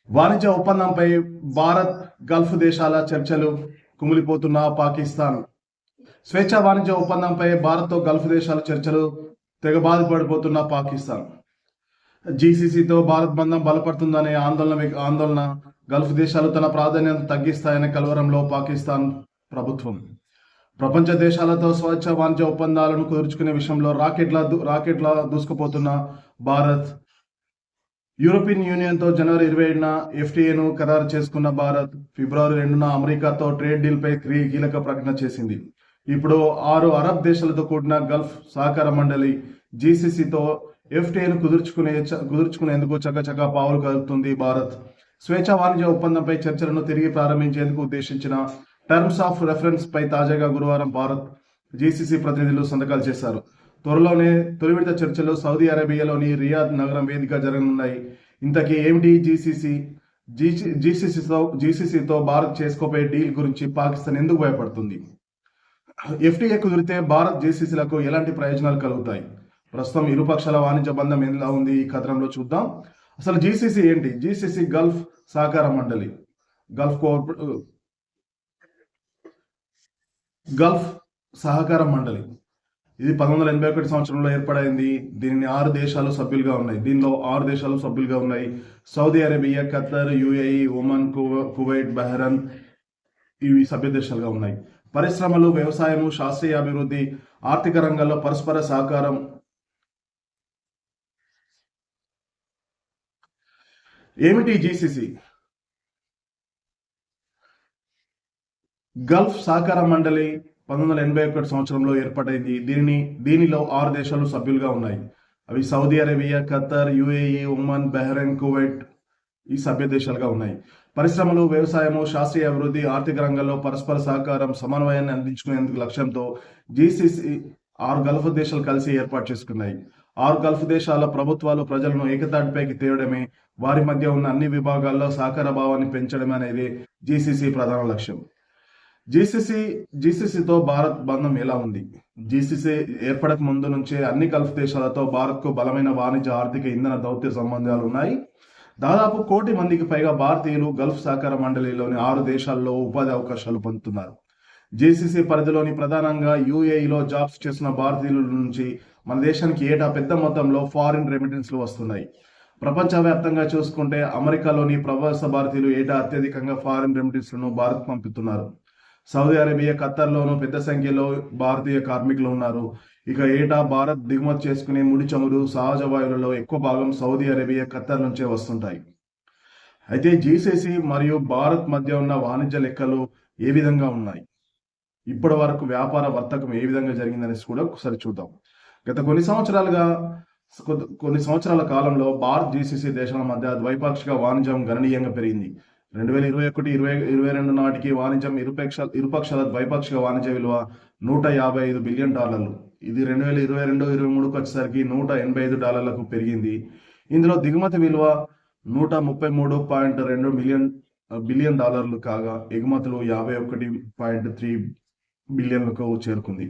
వాణిజ్య ఒప్పందంపై భారత్ గల్ఫ్ దేశాల చర్చలు కుమిలిపోతున్న పాకిస్తాన్. స్వేచ్ఛా వాణిజ్య ఒప్పందంపై భారత్తో గల్ఫ్ దేశాల చర్చలు తెగ బాధపడిపోతున్న పాకిస్తాన్. జీసీసీతో భారత్ బంధం బలపడుతుందనే ఆందోళన గల్ఫ్ దేశాలు తన ప్రాధాన్యత తగ్గిస్తాయనే కలవరంలో పాకిస్తాన్ ప్రభుత్వం. ప్రపంచ దేశాలతో స్వేచ్ఛ వాణిజ్య ఒప్పందాలను కుదుర్చుకునే విషయంలో రాకెట్లా దూసుకుపోతున్న భారత్. యూరోపియన్ యూనియన్తో జనవరి 27న ఎఫ్టీఏను ఖరారు చేసుకున్న భారత్ ఫిబ్రవరి 2న అమెరికాతో ట్రేడ్ డీల్పై కీలక ప్రకటన చేసింది. ఇప్పుడు 6 అరబ్ దేశాలతో కూడిన గల్ఫ్ సహకార మండలి జీసీసీతో ఎఫ్టీఏను కుదుర్చుకునేందుకు చకచకా పావులు కలుపుతుంది భారత్. స్వేచ్ఛ వాణిజ్య ఒప్పందంపై చర్చలను తిరిగి ప్రారంభించేందుకు ఉద్దేశించిన టర్మ్స్ ఆఫ్ రెఫరెన్స్ పై తాజాగా గురువారం భారత్ జీసీసీ ప్రతినిధులు సంతకాలు చేశారు. త్వరలోనే తొలి విడత చర్చలు సౌదీ అరేబియాలోని రియాద్ నగరం వేదిక జరగనున్నాయి. ఇంతకీ ఏమిటి జీసీసీతో భారత్ చేసుకోపోయే డీల్ గురించి పాకిస్తాన్ ఎందుకు భయపడుతుంది? ఎఫ్టీఏ కుదిరితే భారత్ జీసీసీలకు ఎలాంటి ప్రయోజనాలు కలుగుతాయి? ప్రస్తుతం ఇరుపక్షాల వాణిజ్య బంధం ఎలా ఉంది ఈ కథనంలో చూద్దాం. అసలు జీసీసీ ఏంటి? జీసీసీ గల్ఫ్ సహకార మండలి, గల్ఫ్ సహకార మండలి. ఇది 1981 సంవత్సరంలో ఏర్పడైంది. దీనిని 6 దేశాలు సభ్యులుగా ఉన్నాయి. Saudi Arabia, Khattar, UAE, Oman, Kuwait, Bahrain ఇవి సభ్య దేశాలుగా ఉన్నాయి. పరిశ్రమలు, వ్యవసాయము, శాస్త్రీయ అభివృద్ధి, ఆర్థిక రంగాల్లో పరస్పర సహకారం. ఏమిటి జీసీసీ? గల్ఫ్ సహకార మండలి 1981 సంవత్సరంలో ఏర్పడైంది. దీనిలో 6 దేశాలు సభ్యులుగా ఉన్నాయి. అవి Saudi Arabia, Khattar, UAE, Oman, Bahrain, Kuwait ఈ సభ్య దేశాలుగా ఉన్నాయి. పరిశ్రమలు, వ్యవసాయము, శాస్త్రీయ అభివృద్ధి, ఆర్థిక రంగంలో పరస్పర సహకారం, సమన్వయాన్ని అందించుకునేందుకు లక్ష్యంతో జీసీసీ 6 గల్ఫ్ దేశాలు కలిసి ఏర్పాటు చేసుకున్నాయి. 6 గల్ఫ్ దేశాల ప్రభుత్వాలు ప్రజలను ఏకతాటిపైకి తేవడమే, వారి మధ్య ఉన్న అన్ని విభాగాల్లో సహకార భావాన్ని పెంచడమే అనేది జీసీసీ ప్రధాన లక్ష్యం. జీసీసీతో భారత్ బంధం ఎలా ఉంది? జీసీసీ ఏర్పడక ముందు నుంచే అన్ని గల్ఫ్ దేశాలతో భారత్కు బలమైన వాణిజ్య, ఆర్థిక, ఇంధన, దౌత్య సంబంధాలు ఉన్నాయి. దాదాపు 1 కోటి మందికి పైగా భారతీయులు గల్ఫ్ సహకార మండలిలోని 6 దేశాల్లో ఉపాధి అవకాశాలు పొందుతున్నారు. జీసీసీ పరిధిలోని ప్రధానంగా యుఏఈలో జాబ్స్ చేస్తున్న భారతీయుల నుంచి మన దేశానికి ఏటా పెద్ద మొత్తంలో ఫారిన్ రెమిటెన్స్లు వస్తున్నాయి. ప్రపంచవ్యాప్తంగా చూసుకుంటే అమెరికాలోని ప్రవాస భారతీయులు ఏటా అత్యధికంగా ఫారిన్ రెమిటెన్స్లను భారత్ పంపుతున్నారు. సౌదీ అరేబియా, ఖత్తర్లోనూ పెద్ద సంఖ్యలో భారతీయ కార్మికులు ఉన్నారు. ఇక ఏటా భారత్ దిగుమతి చేసుకునే ముడి చమురు, సహజ వాయువులలో ఎక్కువ భాగం సౌదీ అరేబియా, ఖత్తర్ నుంచే వస్తుంటాయి. అయితే జీసీసీ మరియు భారత్ మధ్య ఉన్న వాణిజ్య లెక్కలు ఏ విధంగా ఉన్నాయి? ఇప్పటి వరకు వ్యాపార వర్తకం ఏ విధంగా జరిగిందనేసి కూడా ఒకసారి చూద్దాం. గత కొన్ని సంవత్సరాల కాలంలో భారత్ జీసీసీ దేశాల మధ్య ద్వైపాక్షిక వాణిజ్యం గణనీయంగా పెరిగింది. 2021-2022 నాటికి వాణిజ్యం ఇరుపక్షాల ద్వైపాక్షిక వాణిజ్య విలువ $155 బిలియన్. ఇది 2022-23 వచ్చేసరికి $185 పెరిగింది. ఇందులో దిగుమతి విలువ $133.2 బిలియన్ కాగా ఎగుమతులు $51.3 బిలియన్లకు చేరుకుంది.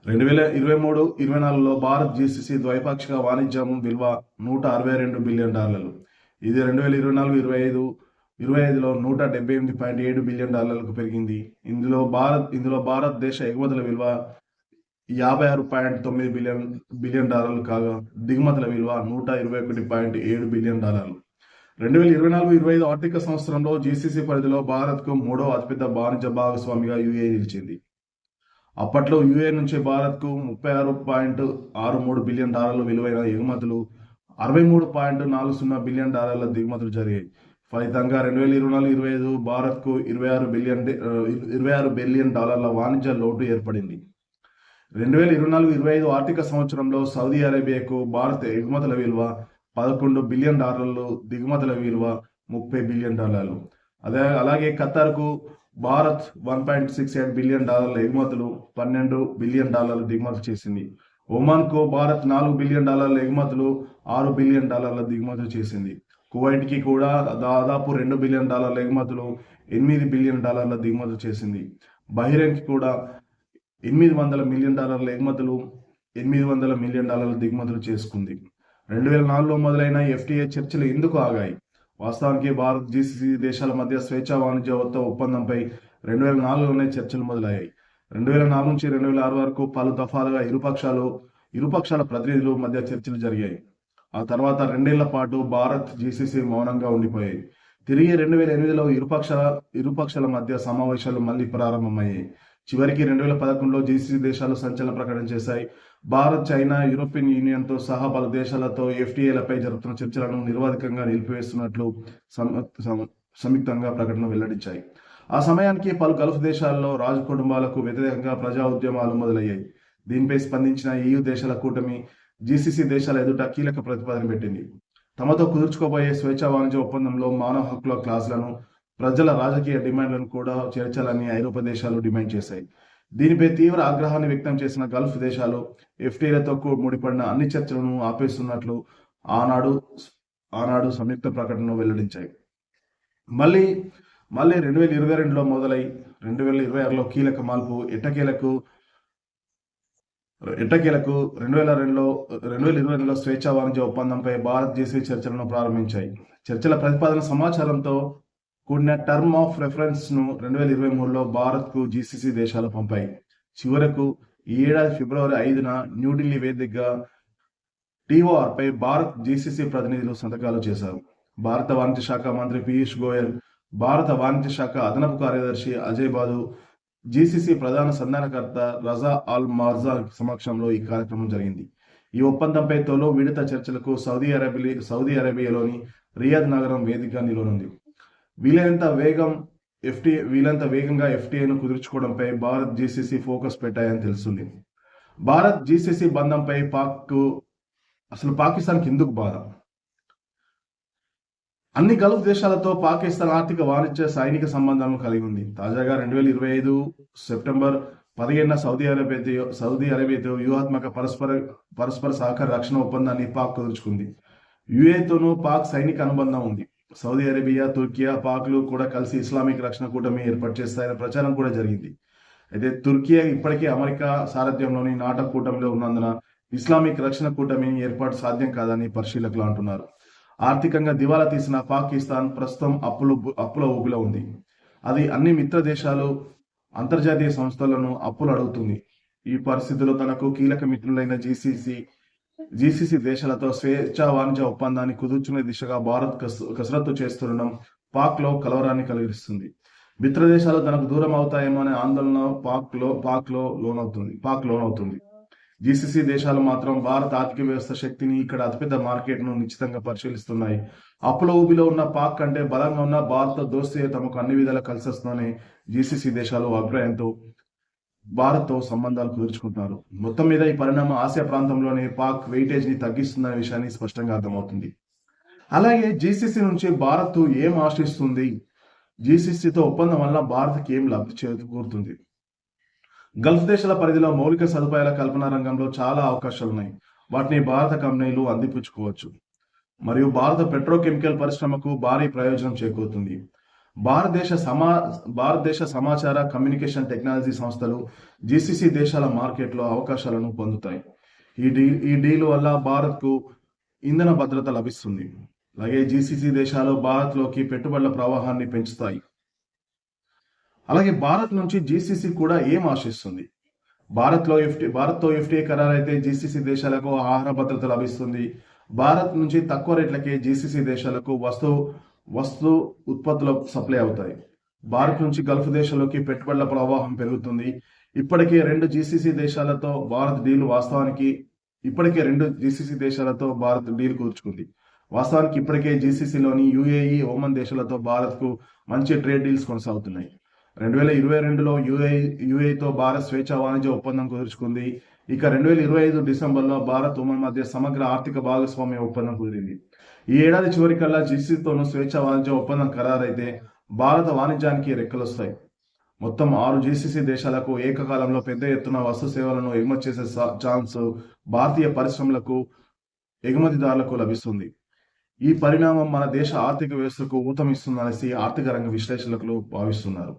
2023-24లో భారత్ జీసీసీ ద్వైపాక్షిక వాణిజ్యం విలువ $162 బిలియన్. ఇది 2024-25లో $178.7 బిలియన్ పెరిగింది. ఇందులో భారతదేశ ఎగుమతుల విలువ $56.9 బిలియన్ కాగా దిగుమతుల విలువ $121.7 బిలియన్. 2024-25 ఆర్థిక సంవత్సరంలో జీసీసీ పరిధిలో భారత్కు 3వ అతిపెద్ద వాణిజ్య భాగస్వామిగా యుఏఈ నిలిచింది. అప్పట్లో యుఏఈ నుంచి భారత్కు $36.63 బిలియన్ విలువైన ఎగుమతులు, $63.40 బిలియన్ దిగుమతులు జరిగాయి. ఫలితంగా 2024-25 భారత్కు $26 బిలియన్ వాణిజ్య లోటు ఏర్పడింది. 2024-25 ఆర్థిక సంవత్సరంలో సౌదీ అరేబియాకు భారత్ ఎగుమతుల విలువ $11 బిలియన్, దిగుమతుల విలువ $30 బిలియన్. అలాగే ఖత్తర్కు భారత్ $1.68 బిలియన్ ఎగుమతులు, $12 బిలియన్ దిగుమతులు చేసింది. ఒమాన్కు భారత్ $4 బిలియన్ ఎగుమతులు, $6 బిలియన్ దిగుమతులు చేసింది. కువైట్కి కూడా దాదాపు $2 బిలియన్ ఎగుమతులు, $8 బిలియన్ దిగుమతులు చేసింది. బహ్రెయిన్కి కూడా $800 మిలియన్ ఎగుమతులు, $800 మిలియన్ దిగుమతులు చేసుకుంది. 2004లో మొదలైన ఎఫ్టీఏ చర్చలు ఎందుకు ఆగాయి? వాస్తవానికి భారత్ జీసీసీ దేశాల మధ్య స్వేచ్ఛా వాణిజ్య ఒప్పందంపై 2004లోనే చర్చలు మొదలయ్యాయి. 2004 నుంచి 2006 వరకు పలు దఫాలుగా ఇరుపక్షాల ప్రతినిధుల మధ్య చర్చలు జరిగాయి. ఆ తర్వాత 2 ఏళ్ల పాటు భారత్ జీసీసీ మౌనంగా ఉండిపోయాయి. తిరిగి 2008లో ఇరుపక్షాల మధ్య సమావేశాలు మళ్లీ ప్రారంభమయ్యాయి. చివరికి 2011లో జీసీసీ దేశాలు సంచలన ప్రకటన చేశాయి. భారత్, చైనా, యూరోపియన్ యూనియన్తో సహా పలు దేశాలతో ఎఫ్టీఏలపై జరుగుతున్న చర్చలను నిరవధికంగా నిలిపివేస్తున్నట్లు సంయుక్తంగా ప్రకటన వెల్లడించాయి. ఆ సమయానికి పలు గల్ఫ్ దేశాల్లో రాజు కుటుంబాలకు వ్యతిరేకంగా ప్రజా ఉద్యమాలు మొదలయ్యాయి. దీనిపై స్పందించిన EU దేశాల కూటమి జీసీసీ దేశాల ఎదుట కీలక ప్రతిపాదన పెట్టింది. తమతో కుదుర్చుకోబోయే స్వేచ్ఛా వాణిజ్య ఒప్పందంలో మానవ హక్కుల క్లాసులను, ప్రజల రాజకీయ డిమాండ్లను కూడా చేర్చాలని ఐరోపా దేశాలు డిమాండ్ చేశాయి. దీనిపై తీవ్ర ఆగ్రహాన్ని వ్యక్తం చేసిన గల్ఫ్ దేశాలు ఎఫ్టీఏలతో ముడిపడిన అన్ని చర్చలను ఆపేస్తున్నట్లు ఆనాడు సంయుక్త ప్రకటనను వెల్లడించాయి. మళ్ళీ 2022లో మొదలై 2026లో కీలక మార్పు ఎట్టకేలకు 2022లో స్వేచ్ఛా వాణిజ్య ఒప్పందంపై భారత్ జీసీసీ చర్చలను ప్రారంభించాయి. చర్చల ప్రతిపాదన సమాచారంతో కూడిన టర్మ్ ఆఫ్ రెఫరెన్స్ ను 2023లో భారత్ కు జీసీసీ దేశాలు పంపాయి. చివరకు ఈ ఏడాది ఫిబ్రవరి 5న న్యూఢిల్లీ వేదికగా TOR పై భారత్ జీసీసీ ప్రతినిధులు సంతకాలు చేశారు. భారత వాణిజ్య శాఖ మంత్రి పీయూష్ గోయల్, భారత వాణిజ్య శాఖ అదనపు కార్యదర్శి అజయ్ బాదు, జీసీసీ ప్రధాన సంధానకర్త రజా అల్ మార్జా సమక్షంలో ఈ కార్యక్రమం జరిగింది. ఈ ఒప్పందంపై తొలి విడత చర్చలకు సౌదీ అరేబియాలోని రియాద్ నగరం వేదికగా నిలవనుంది. వీలైనంత వేగంగా ఎఫ్టీఏను కుదుర్చుకోవడంపై భారత్ జీసీసీ ఫోకస్ పెట్టాయని తెలుస్తుంది. భారత్ జీసీసీ బంధంపై పాకిస్తాన్కి ఎందుకు బాధ? అన్ని గల్ఫ్ దేశాలతో పాకిస్తాన్ ఆర్థిక, వాణిజ్య, సైనిక సంబంధాలను కలిగి ఉంది. తాజాగా 2025 సెప్టెంబర్ 15న సౌదీ అరేబియాతో వ్యూహాత్మక పరస్పర సహకార రక్షణ ఒప్పందాన్ని పాక్ కుదుర్చుకుంది. యుఏతోనూ పాక్ సైనిక అనుబంధం ఉంది. సౌదీ అరేబియా, తుర్కియా, పాక్లు కూడా కలిసి ఇస్లామిక్ రక్షణ కూటమి ఏర్పాటు చేస్తాయనే ప్రచారం కూడా జరిగింది. అయితే తుర్కియా ఇప్పటికే అమెరికా సారథ్యంలోని నాటో కూటమిలో ఉన్నందున ఇస్లామిక్ రక్షణ కూటమి ఏర్పాటు సాధ్యం కాదని పరిశీలకులు అంటున్నారు. ఆర్థికంగా దివాలా తీసిన పాకిస్తాన్ ప్రస్తుతం అప్పుల ఊబిలో ఉంది. అది అన్ని మిత్ర దేశాలు, అంతర్జాతీయ సంస్థలను అప్పులు అడుగుతుంది. ఈ పరిస్థితుల్లో తనకు కీలక మిత్రులైన జీసీసీ దేశాలతో స్వేచ్ఛా వాణిజ్య ఒప్పందాన్ని కుదుర్చుకునే దిశగా భారత్ కసరత్తు చేస్తుండడం పాక్ లో కలవరాన్ని కలిగిస్తుంది. మిత్ర దేశాలు తనకు దూరం అవుతాయేమో అనే ఆందోళన పాక్ లోనవుతుంది. జీసీసీ దేశాలు మాత్రం భారత ఆర్థిక వ్యవస్థ శక్తిని, ఇక్కడ అతిపెద్ద మార్కెట్ను నిశ్చితంగా పరిశీలిస్తున్నాయి. అప్పుల ఊబిలో ఉన్న పాక్ కంటే బలంగా ఉన్న భారత దోస్తీ తమకు అన్ని విధాలా కలిసొస్తుందని జీసీసీ దేశాలు అభిప్రాయంతో భారత్తో సంబంధాలు కుదుర్చుకుంటున్నారు. మొత్తం మీద ఈ పరిణామం ఆసియా ప్రాంతంలోనే పాక్ వెయిటేజ్ ని తగ్గిస్తుందనే విషయాన్ని స్పష్టంగా అర్థమవుతుంది. అలాగే జీసీసీ నుంచి భారత్ ఏం ఆశిస్తుంది? జీసీసీతో ఒప్పందం వల్ల భారత్కి ఏం లబ్ధి చేకూరుతుంది? గల్ఫ్ దేశాల పరిధిలో మౌలిక సదుపాయాల కల్పన రంగంలో చాలా అవకాశాలున్నాయి. వాటిని భారత కంపెనీలు అందిపుచ్చుకోవచ్చు. మరియు భారత పెట్రోకెమికల్ పరిశ్రమకు భారీ ప్రయోజనం చేకూరుతుంది. భారతదేశ సమాచార కమ్యూనికేషన్ టెక్నాలజీ సంస్థలు జీసీసీ దేశాల మార్కెట్లో అవకాశాలను పొందుతాయి. ఈ డీల్ వల్ల భారత్కు ఇంధన భద్రత లభిస్తుంది. అలాగే జీసీసీ దేశాలు భారత్లోకి పెట్టుబడుల ప్రవాహాన్ని పెంచుతాయి. అలాగే భారత్ నుంచి జీసీసీ కూడా ఏం ఆశిస్తుంది? భారత్తో ఎఫ్టీఏ ఖరారు అయితే జీసీసీ దేశాలకు ఆహార భద్రత లభిస్తుంది. భారత్ నుంచి తక్కువ రేట్లకే జీసీసీ దేశాలకు వస్తు ఉత్పత్తులు సప్లై అవుతాయి. భారత్ నుంచి గల్ఫ్ దేశాల్లోకి పెట్టుబడుల ప్రవాహం పెరుగుతుంది. ఇప్పటికే రెండు జీసీసీ దేశాలతో భారత్ డీల్ కూర్చుకుంది. వాస్తవానికి ఇప్పటికే జీసీసీలోని యుఏఈ, ఒమన్ దేశాలతో భారత్కు మంచి ట్రేడ్ డీల్స్ కొనసాగుతున్నాయి. 2022లో యుఏఈతో భారత్ స్వేచ్ఛా వాణిజ్య ఒప్పందం కుదుర్చుకుంది. ఇక 2025 డిసెంబర్లో భారత్, ఒమన్ మధ్య సమగ్ర ఆర్థిక భాగస్వామ్య ఒప్పందం కుదిరింది. ఈ ఏడాది చివరికల్లా జీసీసీతోనూ స్వేచ్ఛా వాణిజ్య ఒప్పందం ఖరారైతే భారత వాణిజ్యానికి రెక్కలొస్తాయి. మొత్తం 6 జీసీసీ దేశాలకు ఏకకాలంలో పెద్ద ఎత్తున వస్తు సేవలను ఎగుమతి చేసే ఛాన్స్ భారతీయ పరిశ్రమలకు, ఎగుమతిదారులకు లభిస్తుంది. ఈ పరిణామం మన దేశ ఆర్థిక వ్యవస్థకు ఊతమిస్తుందనేసి ఆర్థిక రంగ విశ్లేషకులు భావిస్తున్నారు.